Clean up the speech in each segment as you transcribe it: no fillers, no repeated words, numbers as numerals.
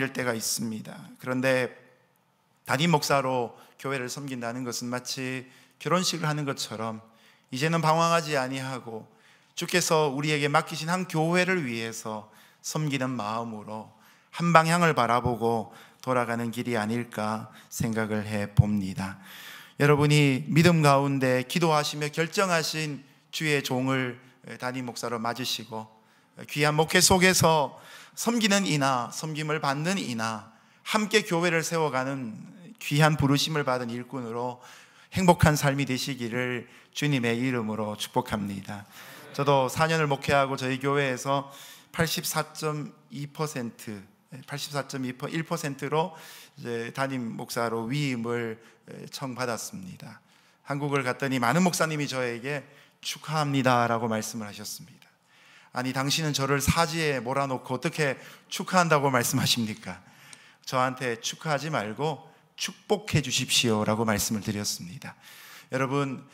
때가 있습니다. 그런데 담임 목사로 교회를 섬긴다는 것은 마치 결혼식을 하는 것처럼 이제는 방황하지 아니하고 주께서 우리에게 맡기신 한 교회를 위해서 섬기는 마음으로 한 방향을 바라보고 돌아가는 길이 아닐까 생각을 해봅니다. 여러분이 믿음 가운데 기도하시며 결정하신 주의 종을 담임 목사로 맞으시고 귀한 목회 속에서 섬기는 이나 섬김을 받는 이나 함께 교회를 세워가는 귀한 부르심을 받은 일꾼으로 행복한 삶이 되시기를 주님의 이름으로 축복합니다. 저도 4년을 목회하고 저희 교회에서 84.1%로 이제 담임 목사로 위임을 청받았습니다. 한국을 갔더니 많은 목사님이 저에게 축하합니다라고 말씀을 하셨습니다. 아니, 당신은 저를 사지에 몰아놓고 어떻게 축하한다고 말씀하십니까? 저한테 축하하지 말고 축복해 주십시오라고 말씀을 드렸습니다. 여러분,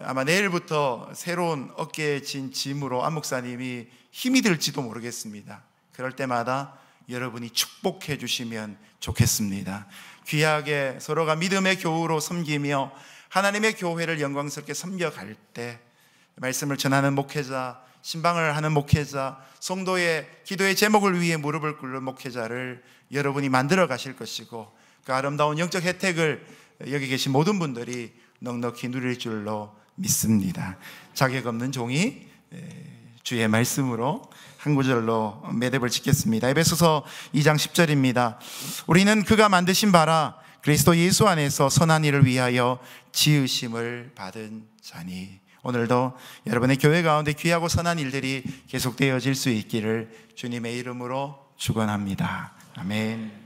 아마 내일부터 새로운 어깨에 진 짐으로 안 목사님이 힘이 들지도 모르겠습니다. 그럴 때마다 여러분이 축복해 주시면 좋겠습니다. 귀하게 서로가 믿음의 교우로 섬기며 하나님의 교회를 영광스럽게 섬겨갈 때 말씀을 전하는 목회자, 신방을 하는 목회자, 성도의 기도의 제목을 위해 무릎을 꿇는 목회자를 여러분이 만들어 가실 것이고 그 아름다운 영적 혜택을 여기 계신 모든 분들이 넉넉히 누릴 줄로 믿습니다. 자격 없는 종이 주의 말씀으로 한 구절로 매듭을 짓겠습니다. 에베소서 2장 10절입니다. 우리는 그가 만드신 바라 그리스도 예수 안에서 선한 일을 위하여 지으심을 받은 자니. 오늘도 여러분의 교회 가운데 귀하고 선한 일들이 계속되어질 수 있기를 주님의 이름으로 축원합니다. 아멘.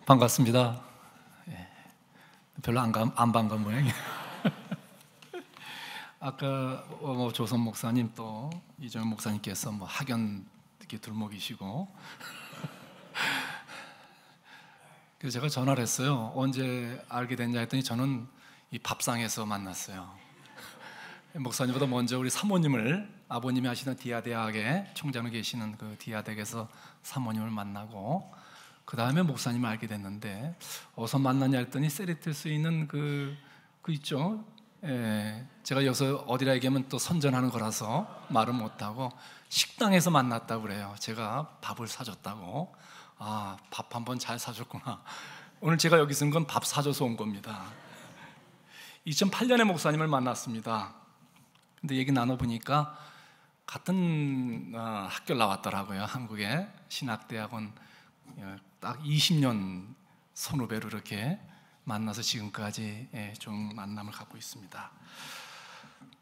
반갑습니다. 별로 안 반가운 모양이에요. 아까 조선 목사님 또 이정현 목사님께서 학연 이렇게 둘목이시고 그래서 제가 전화를 했어요. 언제 알게 됐냐 했더니 저는 이 밥상에서 만났어요. 목사님보다 먼저 우리 사모님을, 아버님이 하시는 디아대학에 총장으로 계시는 그 디아대학에서 사모님을 만나고 그 다음에 목사님을 알게 됐는데 어디서 만나냐 했더니 세리틀스에 있는 그 있죠. 제가 여기서 어디라 얘기하면 또 선전하는 거라서 말을 못하고 식당에서 만났다고 그래요. 제가 밥을 사줬다고. 아, 밥 한번 잘 사줬구나. 오늘 제가 여기 있는 건 밥 사줘서 온 겁니다. 2008년에 목사님을 만났습니다. 근데 얘기 나눠보니까 같은 학교를 나왔더라고요. 한국의 신학대학원 딱 20년 선후배로 이렇게 만나서 지금까지 좀 만남을 갖고 있습니다.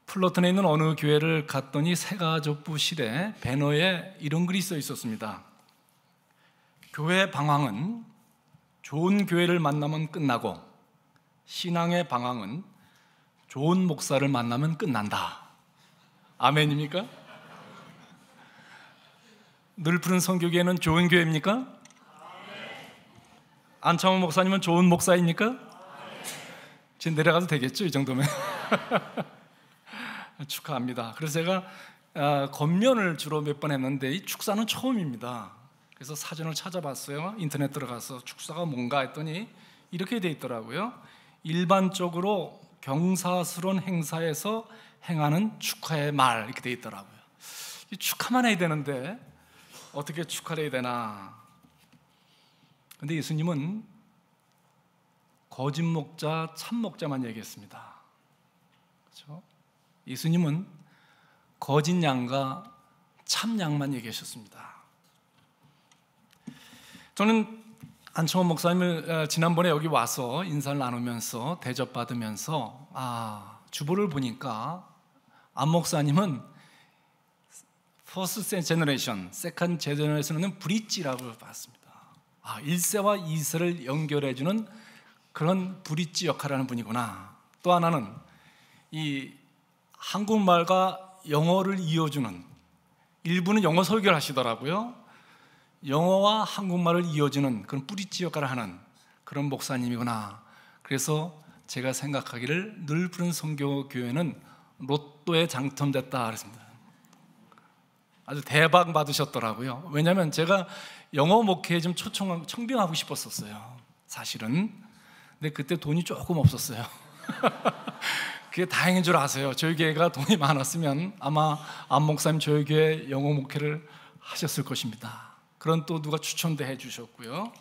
플러튼에 있는 어느 교회를 갔더니 새가족부실에 배너에 이런 글이 써 있었습니다. 교회 방황은 좋은 교회를 만나면 끝나고 신앙의 방황은 좋은 목사를 만나면 끝난다. 아멘입니까? 늘 푸른 선교교회는 좋은 교회입니까? 안창호 목사님은 좋은 목사입니까? 지금 내려가도 되겠죠? 이 정도면. 축하합니다. 그래서 제가 겉면을 주로 몇 번 했는데 이 축사는 처음입니다. 그래서 사전을 찾아봤어요. 인터넷 들어가서 축사가 뭔가 했더니 이렇게 돼 있더라고요. 일반적으로 경사스러운 행사에서 행하는 축하의 말, 이렇게 돼 있더라고요. 이 축하만 해야 되는데 어떻게 축하를 해야 되나. 근데 예수님은 거짓 목자, 참 목자만 얘기했습니다. 그렇죠? 예수님은 거짓 양과 참 양만 얘기하셨습니다. 저는 안청원 목사님을 지난번에 여기 와서 인사를 나누면서 대접받으면서 주보를 보니까 안 목사님은 퍼스트 제너레이션, 세컨드 제너레이션은 브릿지라고 봤습니다. 1세와 2세를 연결해주는 그런 브릿지 역할을 하는 분이구나. 또 하나는 이 한국말과 영어를 이어주는, 일부는 영어 설교를 하시더라고요. 영어와 한국말을 이어주는 그런 브릿지 역할을 하는 그런 목사님이구나. 그래서 제가 생각하기를 늘 푸른 선교교회는 로또에 당첨됐다 그랬습니다. 아주 대박 받으셨더라고요. 왜냐하면 제가 영어 목회에 좀 청빙하고 싶었었어요, 사실은. 근데 그때 돈이 조금 없었어요. 그게 다행인 줄 아세요. 저희 교회가 돈이 많았으면 아마 안 목사님 저희 교회 영어 목회를 하셨을 것입니다. 그런 또 누가 추천도 해주셨고요.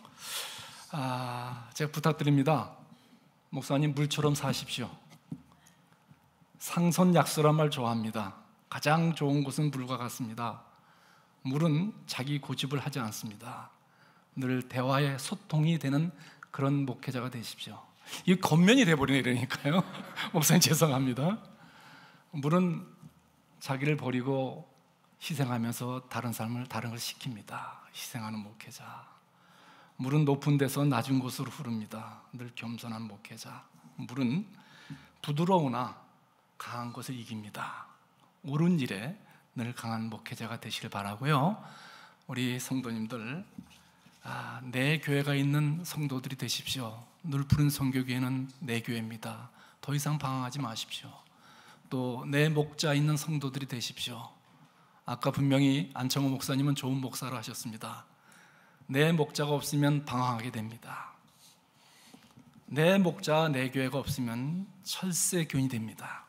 제가 부탁드립니다. 목사님, 물처럼 사십시오. 상선약수란 말 좋아합니다. 가장 좋은 것은 물과 같습니다. 물은 자기 고집을 하지 않습니다. 늘 대화의 소통이 되는 그런 목회자가 되십시오. 이게 겉면이 돼버리네, 이러니까요. 목사님 죄송합니다. 물은 자기를 버리고 희생하면서 다른 사람을 다른 걸 시킵니다. 희생하는 목회자. 물은 높은 데서 낮은 곳으로 흐릅니다. 늘 겸손한 목회자. 물은 부드러우나 강한 것을 이깁니다. 옳은 일에 늘 강한 목회자가 되시길 바라고요. 우리 성도님들, 내 교회가 있는 성도들이 되십시오. 늘 푸른 선교교회는 내 교회입니다. 더 이상 방황하지 마십시오. 또 내 목자 있는 성도들이 되십시오. 아까 분명히 안창호 목사님은 좋은 목사로 하셨습니다. 내 목자가 없으면 방황하게 됩니다. 내 목자, 내 교회가 없으면 철새교인이 됩니다.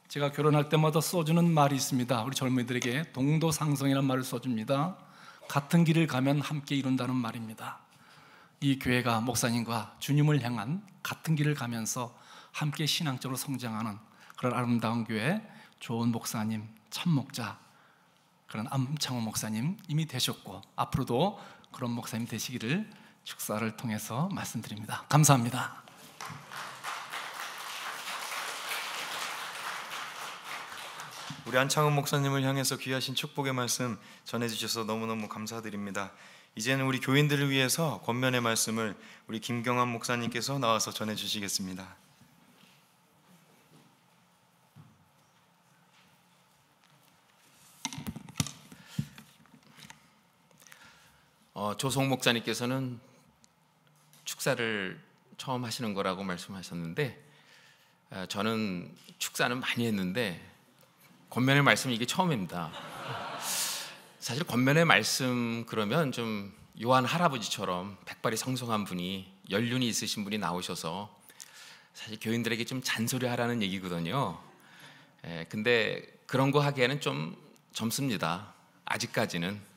제가 결혼할 때마다 써주는 말이 있습니다. 우리 젊은이들에게 동도상성이라는 말을 써줍니다. 같은 길을 가면 함께 이룬다는 말입니다. 이 교회가 목사님과 주님을 향한 같은 길을 가면서 함께 신앙적으로 성장하는 그런 아름다운 교회, 좋은 목사님, 참목자, 그런 안창호 목사님 이미 되셨고 앞으로도 그런 목사님 되시기를 축사를 통해서 말씀드립니다. 감사합니다. 우리 안창호 목사님을 향해서 귀하신 축복의 말씀 전해주셔서 너무너무 감사드립니다. 이제는 우리 교인들을 위해서 권면의 말씀을 우리 김경환 목사님께서 나와서 전해주시겠습니다. 조성 목사님께서는 축사를 처음 하시는 거라고 말씀하셨는데, 저는 축사는 많이 했는데 권면의 말씀 이게 처음입니다. 사실 권면의 말씀 그러면 좀 요한 할아버지처럼 백발이 성성한 분이, 연륜이 있으신 분이 나오셔서 사실 교인들에게 좀 잔소리하라는 얘기거든요. 근데 그런 거 하기에는 좀 젊습니다, 아직까지는.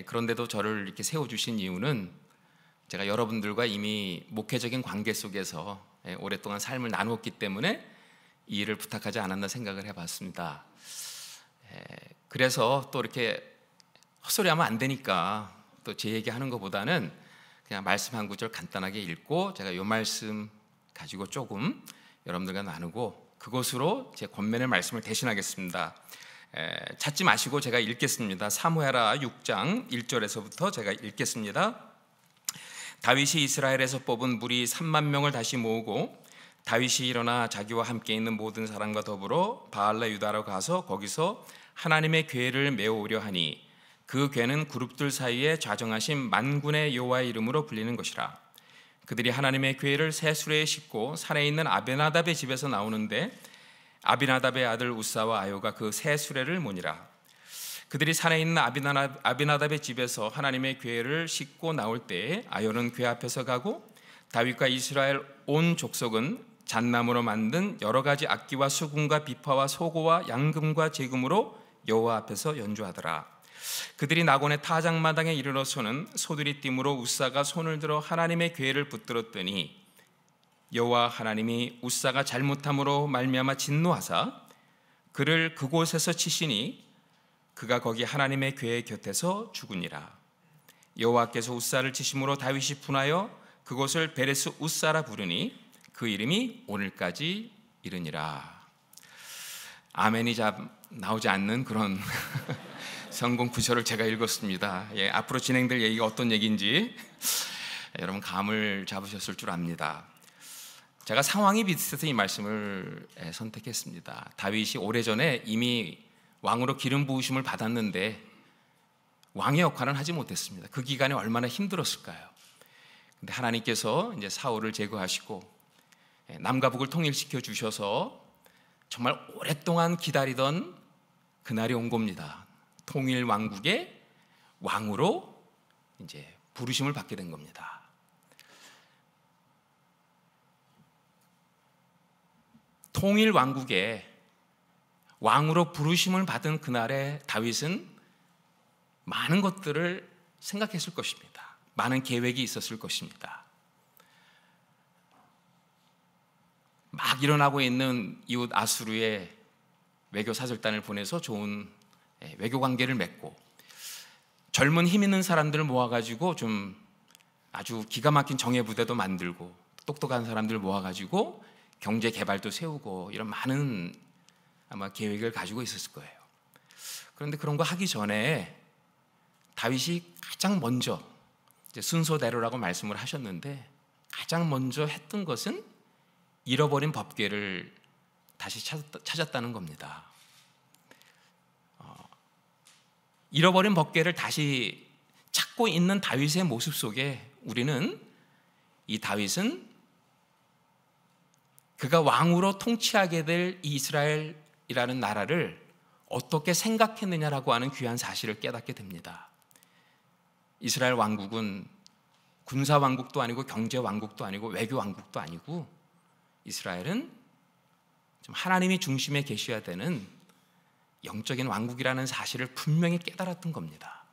그런데도 저를 이렇게 세워주신 이유는 제가 여러분들과 이미 목회적인 관계 속에서 오랫동안 삶을 나누었기 때문에 이 일을 부탁하지 않았나 생각을 해봤습니다. 그래서 또 이렇게 헛소리하면 안 되니까 또 제 얘기하는 것보다는 그냥 말씀 한 구절 간단하게 읽고 제가 이 말씀 가지고 조금 여러분들과 나누고 그것으로 제 권면의 말씀을 대신하겠습니다. 찾지 마시고 제가 읽겠습니다. 사무엘하 6장 1절에서부터 제가 읽겠습니다. 다윗이 이스라엘에서 뽑은 무리 3만 명을 다시 모으고 다윗이 일어나 자기와 함께 있는 모든 사람과 더불어 바알라 유다로 가서 거기서 하나님의 궤를 메어오려 하니 그 궤는 그룹들 사이에 좌정하신 만군의 여호와의 이름으로 불리는 것이라. 그들이 하나님의 궤를 새 수레에 싣고 산에 있는 아베나답의 집에서 나오는데 아비나답의 아들 우사와 아요가 그 새 수레를 모니라. 그들이 산에 있는 아비나답의 집에서 하나님의 궤를 싣고 나올 때에 아요는 궤 앞에서 가고 다윗과 이스라엘 온 족속은 잣나무로 만든 여러 가지 악기와 수금과 비파와 소고와 양금과 제금으로 여호와 앞에서 연주하더라. 그들이 나곤의 타작마당에 이르러서는 소들이 띠므로 우사가 손을 들어 하나님의 궤를 붙들었더니 여호와 하나님이 우사가 잘못함으로 말미암아 진노하사 그를 그곳에서 치시니 그가 거기 하나님의 궤 곁에서 죽으니라. 여호와께서 우사를 치심으로 다윗이 분하여 그곳을 베레스 우사라 부르니 그 이름이 오늘까지 이르니라. 아멘이 나오지 않는 그런 성공 구절을 제가 읽었습니다. 앞으로 진행될 얘기가 어떤 얘기인지 여러분 감을 잡으셨을 줄 압니다. 제가 상황이 비슷해서 이 말씀을 선택했습니다. 다윗이 오래전에 이미 왕으로 기름 부으심을 받았는데 왕의 역할은 하지 못했습니다. 그 기간에 얼마나 힘들었을까요? 근데 하나님께서 이제 사울을 제거하시고 남과 북을 통일시켜 주셔서 정말 오랫동안 기다리던 그날이 온 겁니다. 통일 왕국의 왕으로 이제 부르심을 받게 된 겁니다. 통일 왕국의 왕으로 부르심을 받은 그날에 다윗은 많은 것들을 생각했을 것입니다. 많은 계획이 있었을 것입니다. 막 일어나고 있는 이웃 아수르의 외교 사절단을 보내서 좋은 외교 관계를 맺고, 젊은 힘 있는 사람들을 모아가지고 좀 아주 기가 막힌 정예부대도 만들고, 똑똑한 사람들을 모아가지고 경제 개발도 세우고, 이런 많은 아마 계획을 가지고 있었을 거예요. 그런데 그런 거 하기 전에 다윗이 가장 먼저, 이제 순서대로라고 말씀을 하셨는데, 가장 먼저 했던 것은 잃어버린 법궤를 다시 찾았다는 겁니다. 잃어버린 법궤를 다시 찾고 있는 다윗의 모습 속에 우리는 이 다윗은 그가 왕으로 통치하게 될 이스라엘이라는 나라를 어떻게 생각했느냐라고 하는 귀한 사실을 깨닫게 됩니다. 이스라엘 왕국은 군사 왕국도 아니고 경제 왕국도 아니고 외교 왕국도 아니고, 이스라엘은 좀 하나님이 중심에 계셔야 되는 영적인 왕국이라는 사실을 분명히 깨달았던 겁니다.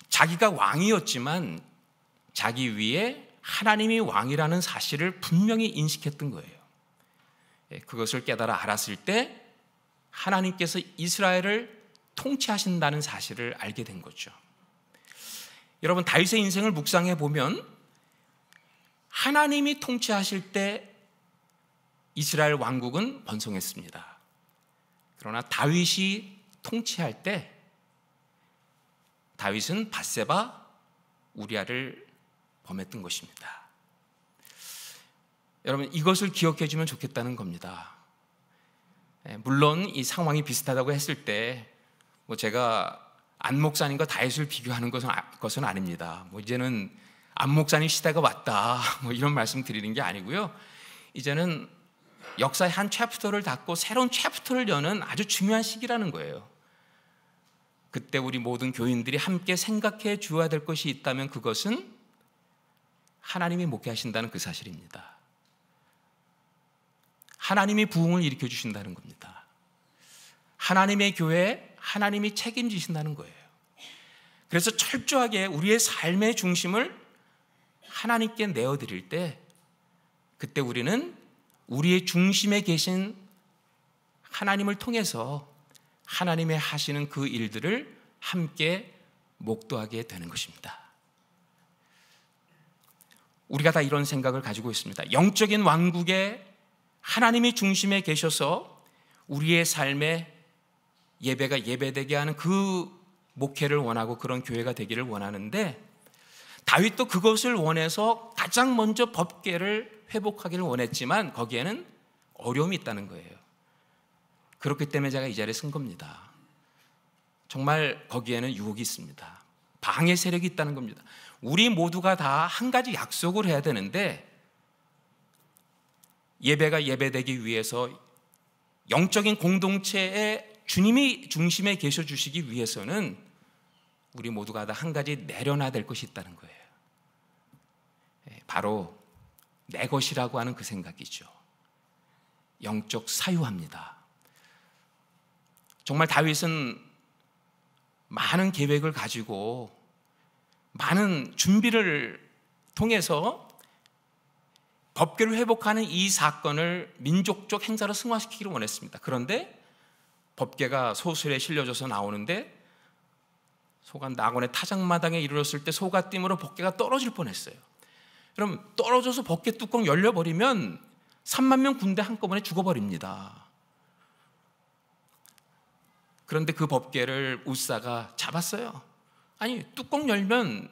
자기가 왕이었지만 자기 위에 하나님이 왕이라는 사실을 분명히 인식했던 거예요. 그것을 깨달아 알았을 때 하나님께서 이스라엘을 통치하신다는 사실을 알게 된 거죠. 여러분, 다윗의 인생을 묵상해 보면 하나님이 통치하실 때 이스라엘 왕국은 번성했습니다. 그러나 다윗이 통치할 때 다윗은 밧세바, 우리아를 범했던 것입니다. 여러분, 이것을 기억해 주면 좋겠다는 겁니다. 물론 이 상황이 비슷하다고 했을 때 제가 안 목사님과 다윗을 비교하는 것은 아닙니다. 이제는 안 목사님 시대가 왔다, 이런 말씀 드리는 게 아니고요. 이제는 역사의 한 챕터를 닫고 새로운 챕터를 여는 아주 중요한 시기라는 거예요. 그때 우리 모든 교인들이 함께 생각해 주어야 될 것이 있다면 그것은 하나님이 목회하신다는 그 사실입니다. 하나님이 부흥을 일으켜 주신다는 겁니다. 하나님의 교회에 하나님이 책임지신다는 거예요. 그래서 철저하게 우리의 삶의 중심을 하나님께 내어드릴 때, 그때 우리는 우리의 중심에 계신 하나님을 통해서 하나님의 하시는 그 일들을 함께 목도하게 되는 것입니다. 우리가 다 이런 생각을 가지고 있습니다. 영적인 왕국에 하나님이 중심에 계셔서 우리의 삶에 예배가 예배되게 하는 그 목회를 원하고 그런 교회가 되기를 원하는데, 다윗도 그것을 원해서 가장 먼저 법궤를 회복하기를 원했지만 거기에는 어려움이 있다는 거예요. 그렇기 때문에 제가 이 자리에 쓴 겁니다. 정말 거기에는 유혹이 있습니다. 방해 세력이 있다는 겁니다. 우리 모두가 다 한 가지 약속을 해야 되는데, 예배가 예배되기 위해서 영적인 공동체에 주님이 중심에 계셔 주시기 위해서는 우리 모두가 다 한 가지 내려놔야 될 것이 있다는 거예요. 바로 내 것이라고 하는 그 생각이죠. 영적 사유합니다. 정말 다윗은 많은 계획을 가지고 많은 준비를 통해서 법궤를 회복하는 이 사건을 민족적 행사로 승화시키기를 원했습니다. 그런데 법궤가 소설에 실려져서 나오는데 소가 낙원의 타작마당에 이르렀을 때 소가 띠므로 법궤가 떨어질 뻔했어요. 그럼 떨어져서 법궤 뚜껑 열려버리면 3만 명 군대 한꺼번에 죽어버립니다. 그런데 그 법궤를 우사가 잡았어요. 아니, 뚜껑 열면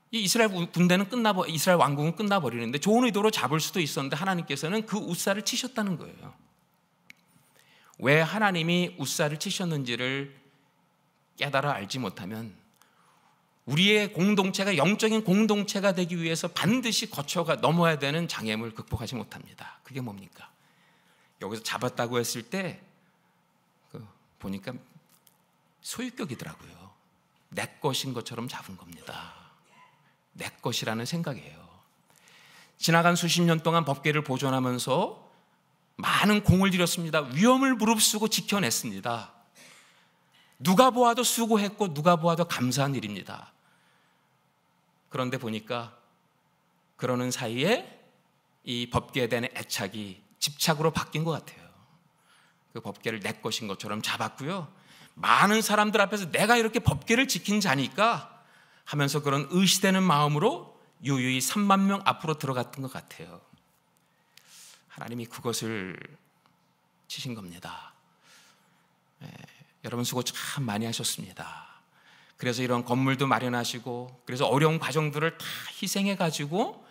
이 이스라엘 군대는 이스라엘 왕국은 끝나버리는데 좋은 의도로 잡을 수도 있었는데 하나님께서는 그 우사를 치셨다는 거예요. 왜 하나님이 우사를 치셨는지를 깨달아 알지 못하면 우리의 공동체가 영적인 공동체가 되기 위해서 반드시 거쳐가 넘어야 되는 장애물 극복하지 못합니다. 그게 뭡니까? 여기서 잡았다고 했을 때 보니까 소유격이더라고요. 내 것인 것처럼 잡은 겁니다. 내 것이라는 생각이에요. 지나간 수십 년 동안 법계를 보존하면서 많은 공을 들였습니다. 위험을 무릅쓰고 지켜냈습니다. 누가 보아도 수고했고 누가 보아도 감사한 일입니다. 그런데 보니까 그러는 사이에 이 법계에 대한 애착이 집착으로 바뀐 것 같아요. 그 법계를 내 것인 것처럼 잡았고요. 많은 사람들 앞에서 내가 이렇게 법계를 지킨 자니까 하면서 그런 의시되는 마음으로 유유히 3만 명 앞으로 들어갔던 것 같아요. 하나님이 그것을 치신 겁니다. 여러분 수고 참 많이 하셨습니다. 그래서 이런 건물도 마련하시고 그래서 어려운 과정들을 다 희생해가지고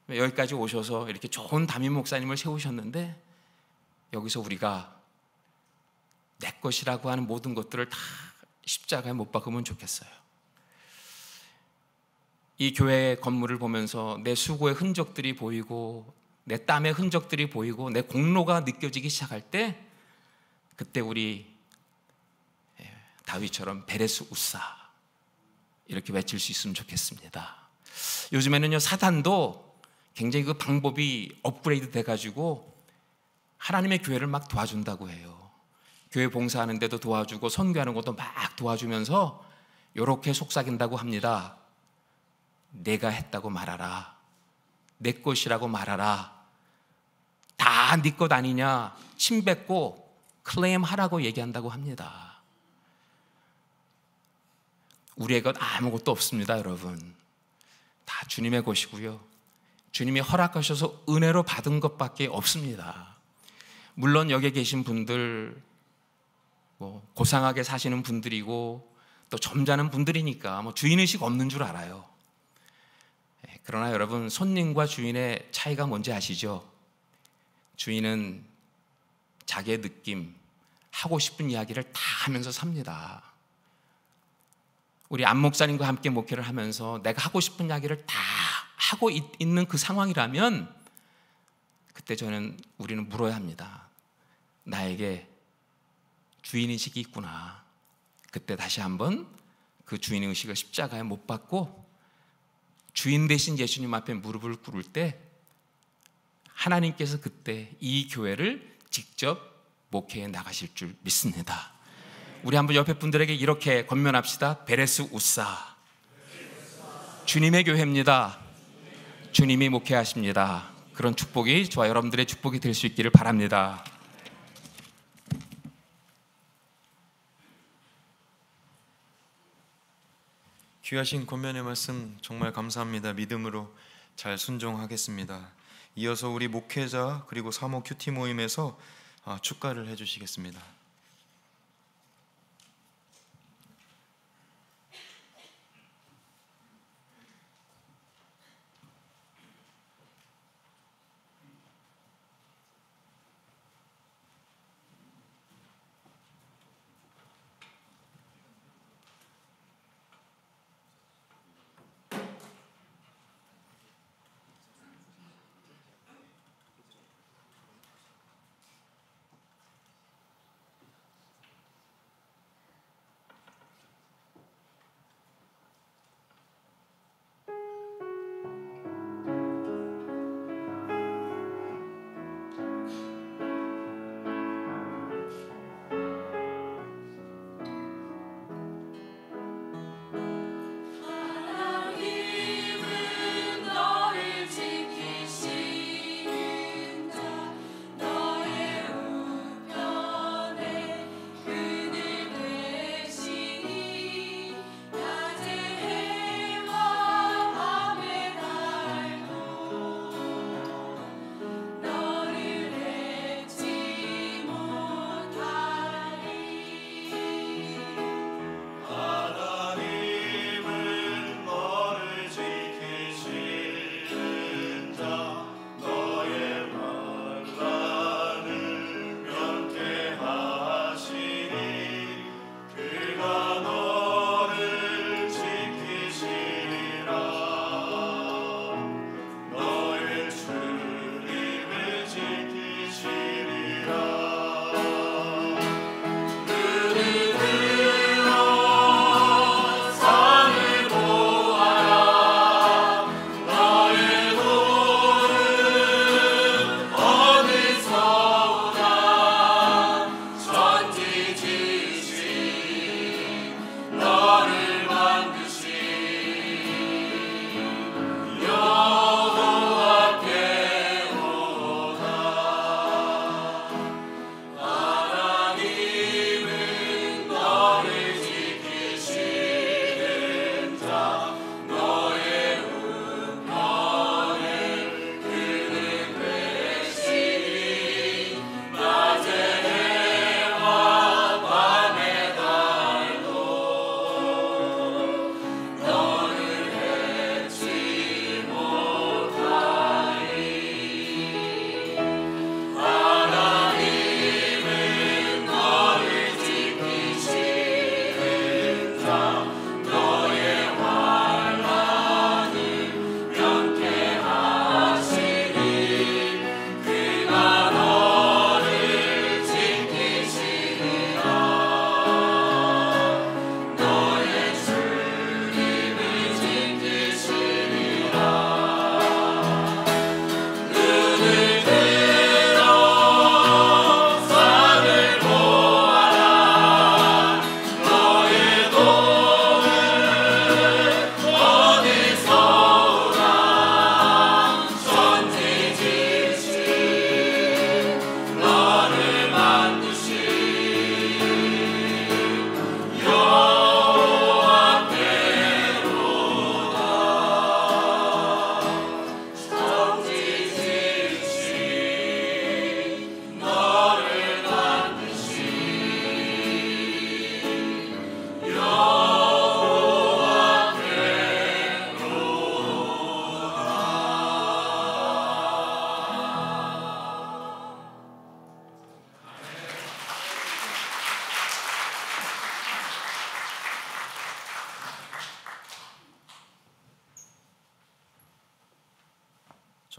여기까지 오셔서 이렇게 좋은 담임 목사님을 세우셨는데 여기서 우리가 내 것이라고 하는 모든 것들을 다 십자가에 못 박으면 좋겠어요. 이 교회 건물을 보면서 내 수고의 흔적들이 보이고 내 땀의 흔적들이 보이고 내 공로가 느껴지기 시작할 때 그때 우리 다윗처럼 베레스 우사 이렇게 외칠 수 있으면 좋겠습니다. 요즘에는요 사단도 굉장히 그 방법이 업그레이드 돼가지고 하나님의 교회를 막 도와준다고 해요. 교회 봉사하는데도 도와주고 선교하는 것도 막 도와주면서 이렇게 속삭인다고 합니다. 내가 했다고 말하라. 내 것이라고 말하라. 다 네 것 아니냐 침뱉고 클레임하라고 얘기한다고 합니다. 우리의 것 아무것도 없습니다. 여러분 다 주님의 것이고요. 주님이 허락하셔서 은혜로 받은 것밖에 없습니다. 물론 여기 계신 분들 고상하게 사시는 분들이고 또 점잖은 분들이니까 주인의식 없는 줄 알아요. 그러나 여러분 손님과 주인의 차이가 뭔지 아시죠? 주인은 자기의 느낌, 하고 싶은 이야기를 다 하면서 삽니다. 우리 안 목사님과 함께 목회를 하면서 내가 하고 싶은 이야기를 다 하고 있는 그 상황이라면 그때 우리는 물어야 합니다. 나에게 주인의식이 있구나. 그때 다시 한번 그 주인의식을 십자가에 못 박고 주인 대신 예수님 앞에 무릎을 꿇을 때 하나님께서 그때 이 교회를 직접 목회해 나가실 줄 믿습니다. 우리 한번 옆에 분들에게 이렇게 권면합시다. 베레스 우사 주님의 교회입니다. 주님이 목회하십니다. 그런 축복이 저와 여러분들의 축복이 될 수 있기를 바랍니다. 귀하신 권면의 말씀 정말 감사합니다. 믿음으로 잘 순종하겠습니다. 이어서 우리 목회자 그리고 사모 큐티 모임에서 축가를 해주시겠습니다.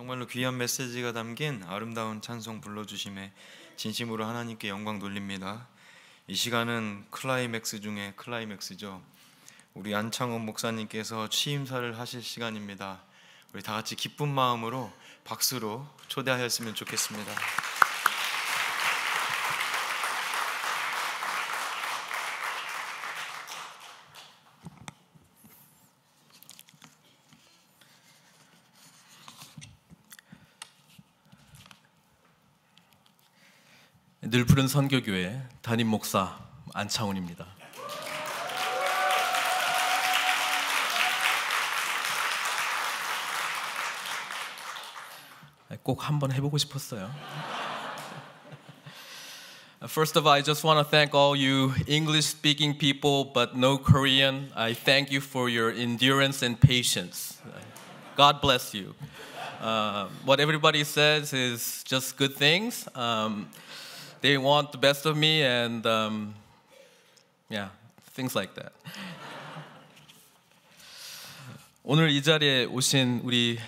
정말로 귀한 메시지가 담긴 아름다운 찬송 불러주심에 진심으로 하나님께 영광 돌립니다. 이 시간은 클라이맥스 중에 클라이맥스죠. 우리 안창원 목사님께서 취임사를 하실 시간입니다. 우리 다 같이 기쁜 마음으로 박수로 초대하였으면 좋겠습니다. 늘 푸른 선교교회 담임 목사 안창훈입니다. 꼭 한번 해보고 싶었어요. First of all, I just want to thank all you English-speaking people but no Korean. I thank you for your endurance and patience. God bless you. What everybody says is just good things. They want the best of me and yeah, things like that. 오늘 이 자리에 오신 우리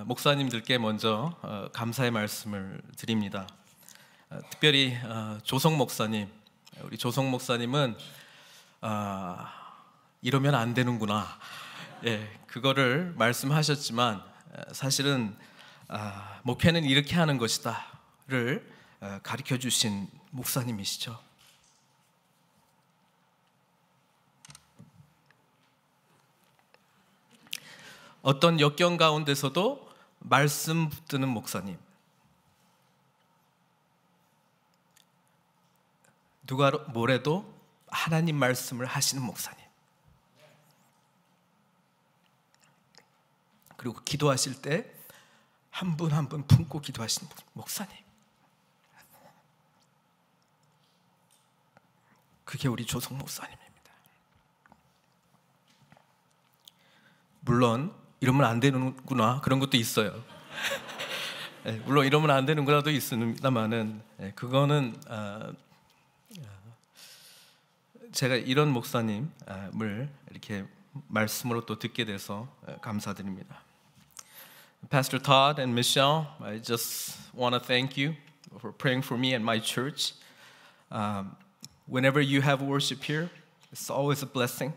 목사님들께 먼저 감사의 말씀을 드립니다. 특별히 조성 목사님, 우리 조성 목사님은 이러면 안 되는구나, 예, 그거를 말씀하셨지만 사실은 목회는 이렇게 하는 것이다를 가르쳐 주신 목사님이시죠. 어떤 역경 가운데서도 말씀 붙드는 목사님, 누가 뭐래도 하나님 말씀을 하시는 목사님, 그리고 기도하실 때 한 분 한 분 품고 기도하시는 목사님, 그게 우리 조성 목사님입니다. 물론 이러면 안 되는구나 그런 것도 있어요. 물론 이러면 안 되는구나도 있습니다만은 그거는 제가 이런 목사님을 이렇게 말씀으로 또 듣게 돼서 감사드립니다. Pastor Todd and Michelle, I just want to thank you for praying for me and my church. Whenever you have worship here, it's always a blessing.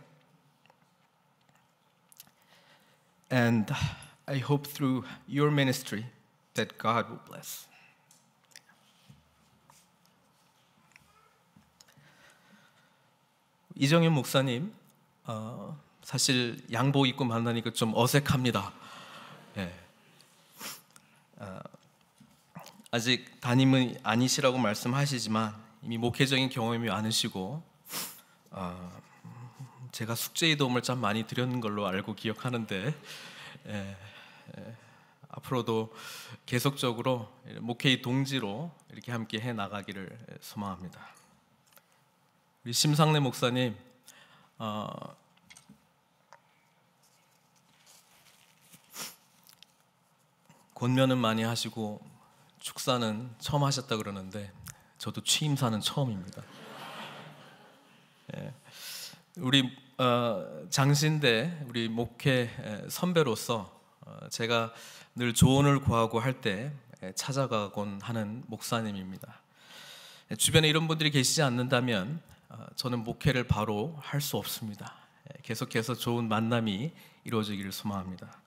And I hope through your ministry that God will bless. 이정현 목사님, 사실 양복 입고 만나니까 좀 어색합니다. 예. 아직 담임은 아니시라고 말씀하시지만 이미 목회적인 경험이 많으시고 제가 숙제의 도움을 참 많이 드렸는 걸로 알고 기억하는데 앞으로도 계속적으로 목회의 동지로 이렇게 함께 해 나가기를 소망합니다. 우리 심상래 목사님, 권면은 많이 하시고 축사는 처음 하셨다 그러는데 저도 취임사는 처음입니다. 우리 장신대 우리 목회 선배로서 제가 늘 조언을 구하고 할 때 찾아가곤 하는 목사님입니다. 주변에 이런 분들이 계시지 않는다면 저는 목회를 바로 할 수 없습니다. 계속해서 좋은 만남이 이루어지기를 소망합니다.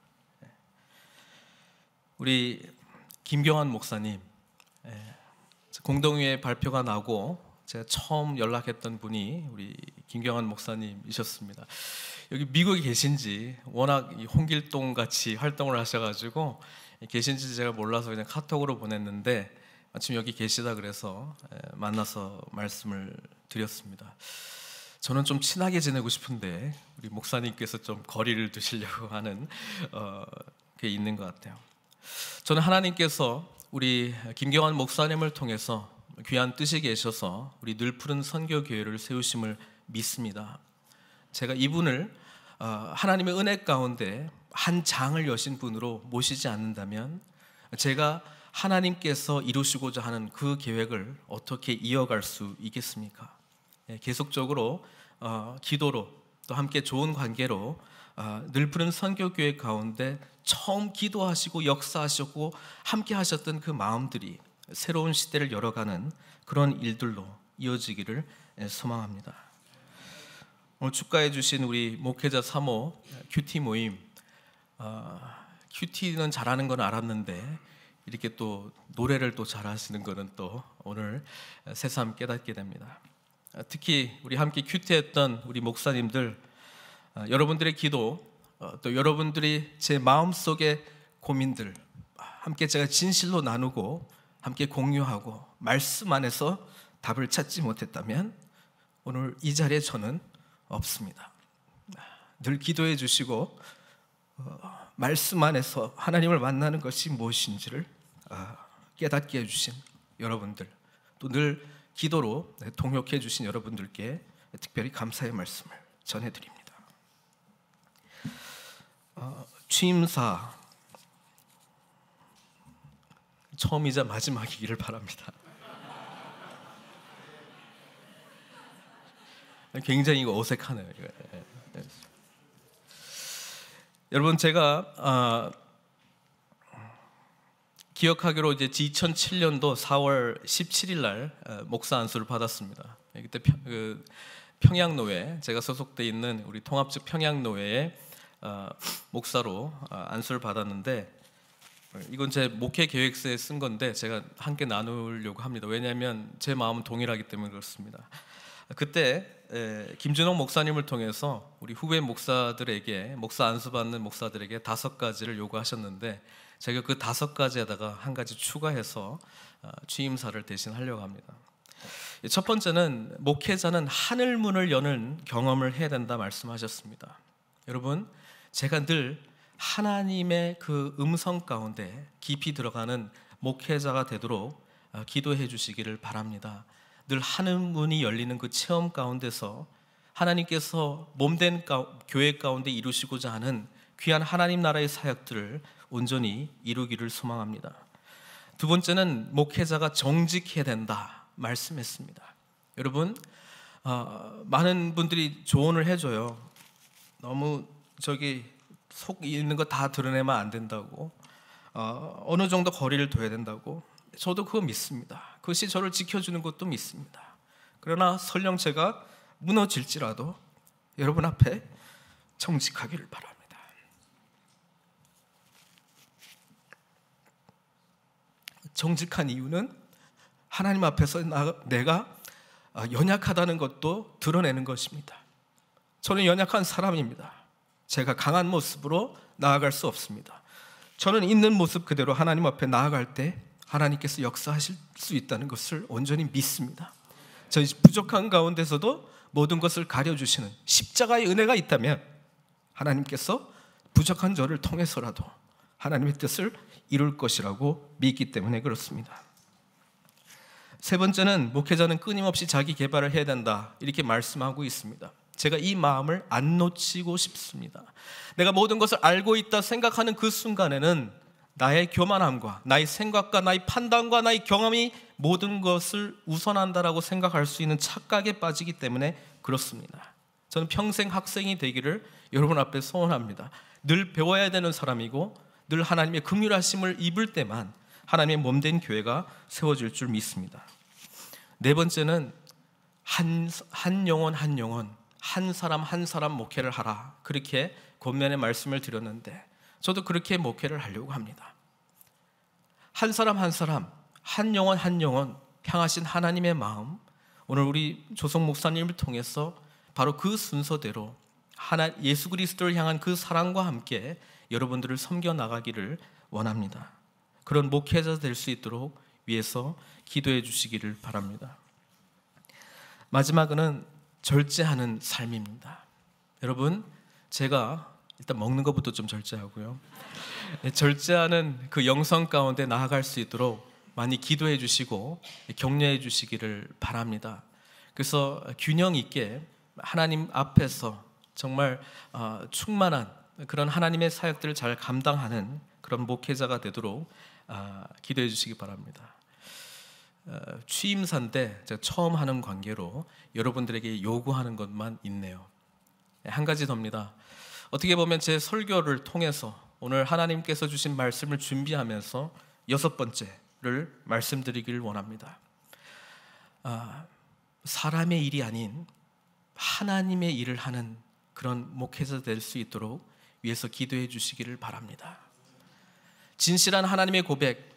우리 김경환 목사님, 공동회의 발표가 나고 제가 처음 연락했던 분이 우리 김경환 목사님이셨습니다. 여기 미국에 계신지 워낙 홍길동 같이 활동을 하셔가지고 계신지 제가 몰라서 그냥 카톡으로 보냈는데 마침 여기 계시다 그래서 만나서 말씀을 드렸습니다. 저는 좀 친하게 지내고 싶은데 우리 목사님께서 좀 거리를 두시려고 하는 게 있는 것 같아요. 저는 하나님께서 우리 김경환 목사님을 통해서 귀한 뜻이 계셔서 우리 늘 푸른 선교교회를 세우심을 믿습니다. 제가 이분을 하나님의 은혜 가운데 한 장을 여신 분으로 모시지 않는다면 제가 하나님께서 이루시고자 하는 그 계획을 어떻게 이어갈 수 있겠습니까? 계속적으로 기도로 또 함께 좋은 관계로 늘 푸른 선교교회 가운데 처음 기도하시고 역사하셨고 함께 하셨던 그 마음들이 새로운 시대를 열어가는 그런 일들로 이어지기를 소망합니다. 오늘 축가해 주신 우리 목회자 3호 큐티 모임, 큐티는 잘하는 건 알았는데 이렇게 또 노래를 또 잘하시는 거는 또 오늘 새삼 깨닫게 됩니다. 특히 우리 함께 큐티했던 우리 목사님들, 여러분들의 기도, 또 여러분들이 제 마음속의 고민들 함께 제가 진실로 나누고 함께 공유하고 말씀 안에서 답을 찾지 못했다면 오늘 이 자리에 저는 없습니다. 늘 기도해 주시고 말씀 안에서 하나님을 만나는 것이 무엇인지를 깨닫게 해주신 여러분들, 또 늘 기도로 동역해 주신 여러분들께 특별히 감사의 말씀을 전해드립니다. 취임사 처음이자 마지막이기를 바랍니다. 굉장히 이거 어색하네요. 여러분, 제가 기억하기로 이제 2007년도 4월 17일 날 목사 안수를 받았습니다. 그때 평양노회, 제가 소속돼 있는 우리 통합적 평양노회의 목사로 안수를 받았는데, 이건 제 목회 계획서에 쓴 건데 제가 함께 나누려고 합니다. 왜냐하면 제 마음은 동일하기 때문에 그렇습니다. 그때 김준홍 목사님을 통해서 우리 후배 목사들에게, 목사 안수받는 목사들에게 5가지를 요구하셨는데, 제가 그 5가지에다가 한 가지 추가해서 취임사를 대신 하려고 합니다. 첫 번째는 목회자는 하늘 문을 여는 경험을 해야 된다 말씀하셨습니다. 여러분, 제가 늘 하나님의 그 음성 가운데 깊이 들어가는 목회자가 되도록 기도해 주시기를 바랍니다. 늘 하늘 문이 열리는 그 체험 가운데서 하나님께서 몸된 교회 가운데 이루시고자 하는 귀한 하나님 나라의 사역들을 온전히 이루기를 소망합니다. 두 번째는 목회자가 정직해야 된다 말씀했습니다. 여러분, 많은 분들이 조언을 해줘요. 너무 속 있는 거 다 드러내면 안 된다고, 어느 정도 거리를 둬야 된다고. 저도 그거 믿습니다. 그것이 저를 지켜주는 것도 믿습니다. 그러나 설령 제가 무너질지라도 여러분 앞에 정직하기를 바랍니다. 정직한 이유는 하나님 앞에서 내가 연약하다는 것도 드러내는 것입니다. 저는 연약한 사람입니다. 제가 강한 모습으로 나아갈 수 없습니다. 저는 있는 모습 그대로 하나님 앞에 나아갈 때 하나님께서 역사하실 수 있다는 것을 온전히 믿습니다. 저희 부족한 가운데서도 모든 것을 가려주시는 십자가의 은혜가 있다면 하나님께서 부족한 저를 통해서라도 하나님의 뜻을 이룰 것이라고 믿기 때문에 그렇습니다. 세 번째는 목회자는 끊임없이 자기 개발을 해야 된다 이렇게 말씀하고 있습니다. 제가 이 마음을 안 놓치고 싶습니다. 내가 모든 것을 알고 있다 생각하는 그 순간에는 나의 교만함과 나의 생각과 나의 판단과 나의 경험이 모든 것을 우선한다라고 생각할 수 있는 착각에 빠지기 때문에 그렇습니다. 저는 평생 학생이 되기를 여러분 앞에 소원합니다. 늘 배워야 되는 사람이고 늘 하나님의 긍휼하심을 입을 때만 하나님의 몸된 교회가 세워질 줄 믿습니다. 네 번째는 한 영혼 한 사람 한 사람 목회를 하라, 그렇게 권면의 말씀을 드렸는데 저도 그렇게 목회를 하려고 합니다. 한 사람 한 영혼 향하신 하나님의 마음, 오늘 우리 조성 목사님을 통해서 바로 그 순서대로 예수 그리스도를 향한 그 사랑과 함께 여러분들을 섬겨 나가기를 원합니다. 그런 목회자 될 수 있도록 위해서 기도해 주시기를 바랍니다. 마지막은 절제하는 삶입니다. 여러분, 제가 일단 먹는 것부터 좀 절제하고요. 절제하는 그 영성 가운데 나아갈 수 있도록 많이 기도해 주시고 격려해 주시기를 바랍니다. 그래서 균형 있게 하나님 앞에서 정말 충만한 그런 하나님의 사역들을 잘 감당하는 그런 목회자가 되도록 기도해 주시기 바랍니다. 취임사인데 제가 처음 하는 관계로 여러분들에게 요구하는 것만 있네요. 한 가지 더입니다. 어떻게 보면 제 설교를 통해서 오늘 하나님께서 주신 말씀을 준비하면서 6번째를 말씀드리기를 원합니다. 사람의 일이 아닌 하나님의 일을 하는 그런 목회자 될 수 있도록 위해서 기도해 주시기를 바랍니다. 진실한 하나님의 고백,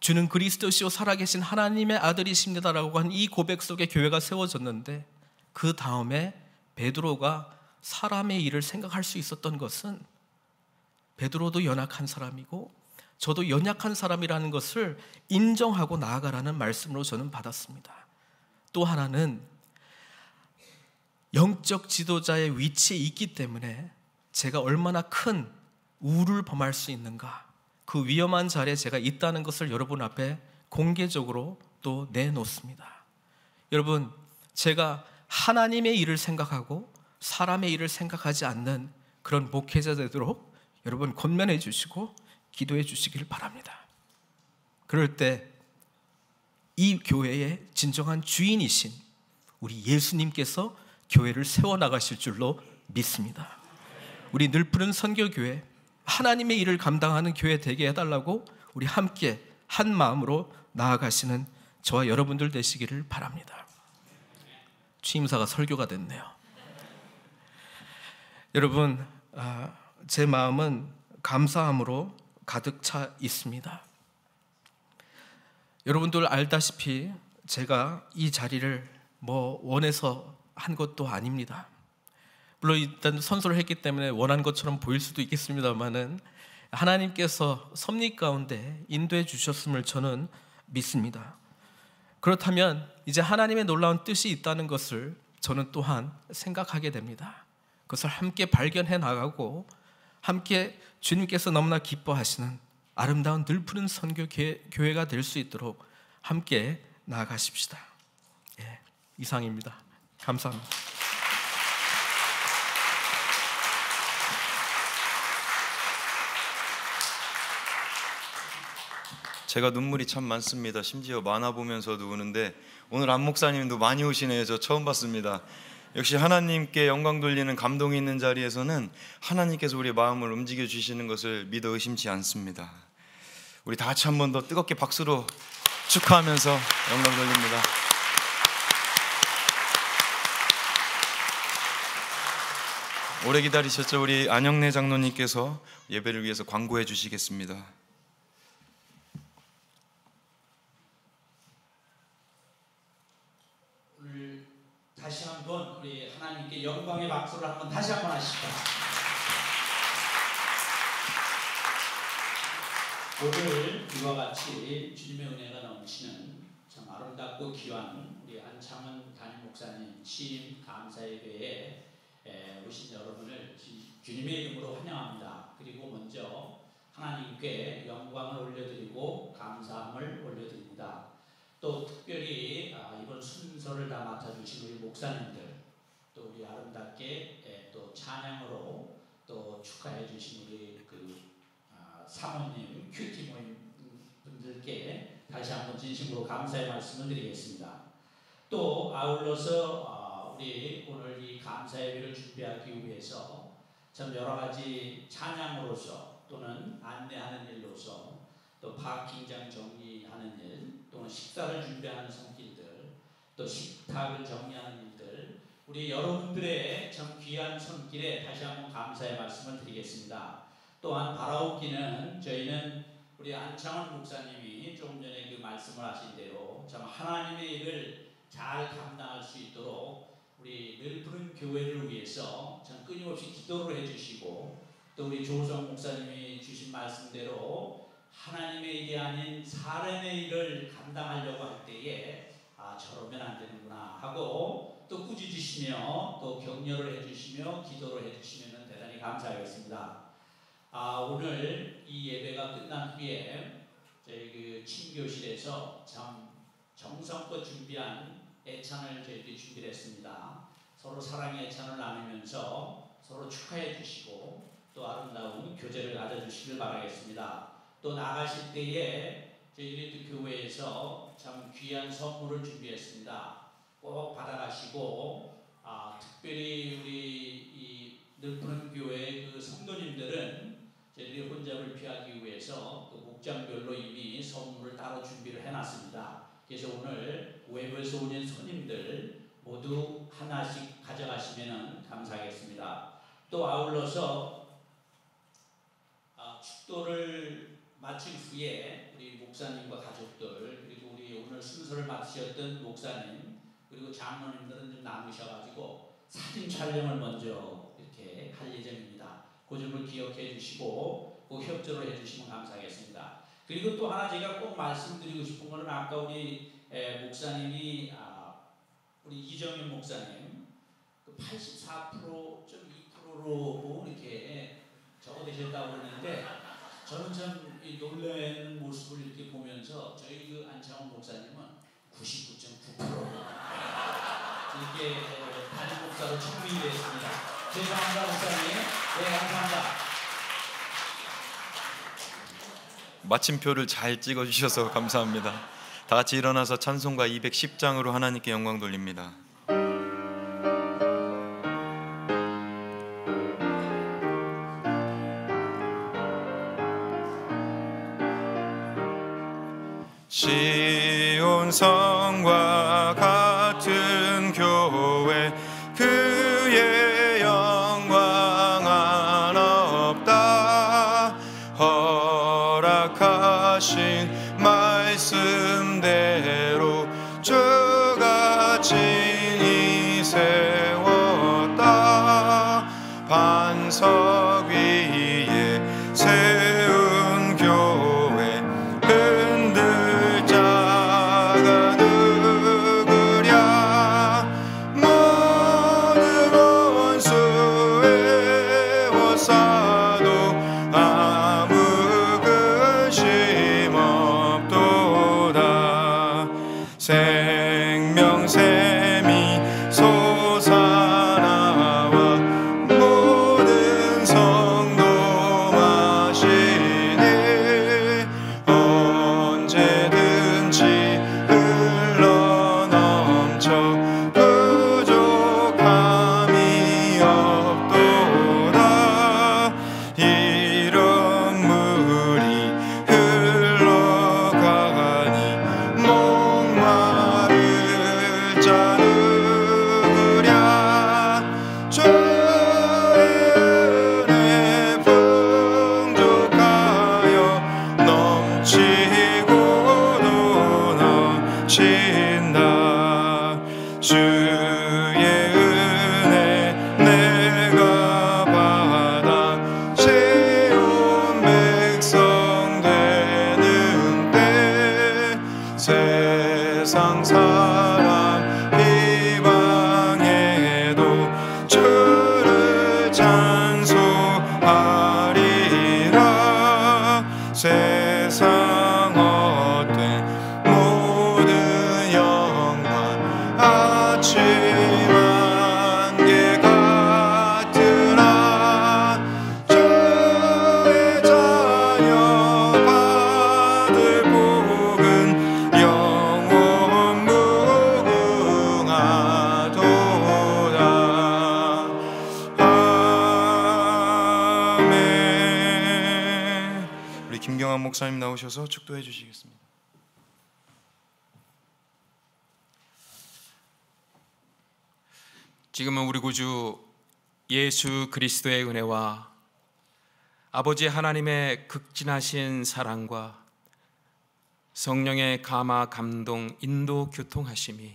주는 그리스도시요 살아계신 하나님의 아들이십니다라고 한 이 고백 속에 교회가 세워졌는데, 그 다음에 베드로가 사람의 일을 생각할 수 있었던 것은 베드로도 연약한 사람이고 저도 연약한 사람이라는 것을 인정하고 나아가라는 말씀으로 저는 받았습니다. 또 하나는 영적 지도자의 위치에 있기 때문에 제가 얼마나 큰 우를 범할 수 있는가, 그 위험한 자리에 제가 있다는 것을 여러분 앞에 공개적으로 또 내놓습니다. 여러분, 제가 하나님의 일을 생각하고 사람의 일을 생각하지 않는 그런 목회자 되도록 여러분 권면해 주시고 기도해 주시길 바랍니다. 그럴 때 이 교회의 진정한 주인이신 우리 예수님께서 교회를 세워나가실 줄로 믿습니다. 우리 늘푸른 선교교회, 하나님의 일을 감당하는 교회 되게 해달라고 우리 함께 한 마음으로 나아가시는 저와 여러분들 되시기를 바랍니다. 취임사가 설교가 됐네요. 여러분, 제 마음은 감사함으로 가득 차 있습니다. 여러분들 알다시피 제가 이 자리를 원해서 한 것도 아닙니다. 물론 일단 선서를 했기 때문에 원한 것처럼 보일 수도 있겠습니다만은 하나님께서 섭리 가운데 인도해 주셨음을 저는 믿습니다. 그렇다면 이제 하나님의 놀라운 뜻이 있다는 것을 저는 또한 생각하게 됩니다. 그것을 함께 발견해 나가고 함께 주님께서 너무나 기뻐하시는 아름다운 늘푸른 선교 교회가 될 수 있도록 함께 나아가십시다. 이상입니다. 감사합니다. 제가 눈물이 참 많습니다. 심지어 만화 보면서도 우는데 오늘 안 목사님도 많이 우시네요. 저 처음 봤습니다. 역시 하나님께 영광 돌리는 감동이 있는 자리에서는 하나님께서 우리의 마음을 움직여 주시는 것을 믿어 의심치 않습니다. 우리 다 같이 한 번 더 뜨겁게 박수로 축하하면서 영광 돌립니다. 오래 기다리셨죠? 우리 안영래 장로님께서 예배를 위해서 광고해 주시겠습니다. 오늘 다시 한번 우리 하나님께 영광의 박수를 한번 다시 한번 하십시다. 오늘 이와 같이 주님의 은혜가 넘치는 참 아름답고 귀한 우리 안창은 담임 목사님 취임 감사 예배에 오신 여러분을 주님의 이름으로 환영합니다. 그리고 먼저 하나님께 영광을 올려드리고 감사함을 올려드립니다. 또 특별히 이번 순서를 다 맡아주신 우리 목사님들, 또 우리 아름답게 또 찬양으로 또 축하해 주신 우리 사모님, 큐티 모임 분들께 다시 한번 진심으로 감사의 말씀을 드리겠습니다. 또 아울러서 우리 오늘 이 감사 예배를 준비하기 위해서 참 여러 가지 찬양으로서 또는 안내하는 일로서 또 파킹장 정리하는 일, 또는 식사를 준비하는 손길들, 또 식탁을 정리하는 일들, 우리 여러분들의 참 귀한 손길에 다시 한번 감사의 말씀을 드리겠습니다. 또한 바라옵기는 저희는 우리 안창원 목사님이 조금 전에 그 말씀을 하신 대로 참 하나님의 일을 잘 감당할 수 있도록 우리 늘푸른 교회를 위해서 참 끊임없이 기도를 해주시고, 또 우리 조성 목사님이 주신 말씀대로 하나님의 일이 아닌 사람의 일을 감당하려고 할 때에 저러면 안 되는구나 하고 또 꾸짖으시며 또 격려를 해주시며 기도를 해주시면 대단히 감사하겠습니다. 오늘 이 예배가 끝난 후에 저희 그 친교실에서 참 정성껏 준비한 애찬을 저희들이 준비를 했습니다. 서로 사랑의 애찬을 나누면서 서로 축하해 주시고 또 아름다운 교제를 가져주시길 바라겠습니다. 또 나가실 때에 저희들이 또 교회에서 참 귀한 선물을 준비했습니다. 꼭 받아가시고 특별히 우리 이 늘푸른 교회 그 성도님들은 저희들이 혼잡을 피하기 위해서 그 목장별로 이미 선물을 따로 준비를 해놨습니다. 그래서 오늘 외부에서 오는 손님들 모두 하나씩 가져가시면 감사하겠습니다. 또 아울러서 축도를 마친 후에 우리 목사님과 가족들, 그리고 우리 오늘 순서를 맡으셨던 목사님, 그리고 장로님들은 좀 남으셔가지고 사진 촬영을 먼저 이렇게 할 예정입니다. 그 점을 기억해 주시고 꼭 협조를 해주시면 감사하겠습니다. 그리고 또 하나 제가 꼭 말씀드리고 싶은 것은 아까 우리 목사님이 우리 이정현 목사님 그 84.2%로 이렇게 적어되셨다고 그러는데 저는 참 놀라는 모습을 이렇게 보면서 저희 그 안창원 목사님은 99.9% 이렇게 담임 목사로 청빙이 됐습니다. 죄송합니다 목사님. 네, 감사합니다. 마침표를 잘 찍어주셔서 감사합니다. 다 같이 일어나서 찬송가 210장으로 하나님께 영광 돌립니다. 시온 성과 같은 교회 그의 영광 한없다. 허락하신 말씀대로 주가 친히 세웠다. 반석 위에 세운 교회 흔들 자가 누구랴. 모든 원수 에워싸도 아무 근심 없도다. 생명샘이 솟아나와 모든 성도 마시니 언제든지 흘러넘쳐 부족함이 없도다. 이런 물이 흘러가니 목마를 자 누구랴. 주의 은혜 풍족하여 넘치고도 넘친다. 주의 은혜 내가 받아 세운 백성 되는 때 세상 사람 비방해도 주를 찬송하리라. 세상 어떤 모든 영광 아침 안개 같으나 주의 자녀 받을 복은 영원 무궁하도다. 아멘. 우리 김경환 목사님 나오셔서 축도해 주시겠습니다. 지금은 우리 구주 예수 그리스도의 은혜와 아버지 하나님의 극진하신 사랑과 성령의 감화 감동 인도 교통하심이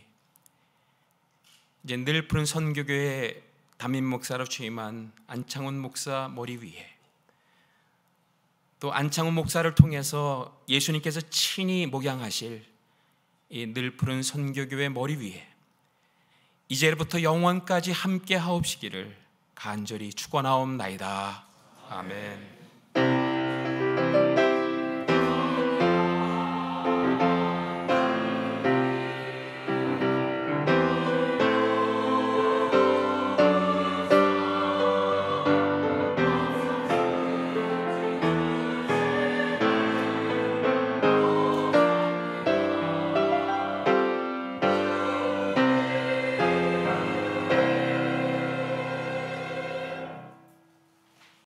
이제 늘 푸른 선교교회 담임 목사로 취임한 안창훈 목사 머리 위에, 또 안창훈 목사를 통해서 예수님께서 친히 목양하실 이 늘 푸른 선교교회 머리 위에 이제부터 영원까지 함께 하옵시기를 간절히 축원하옵나이다. 아멘.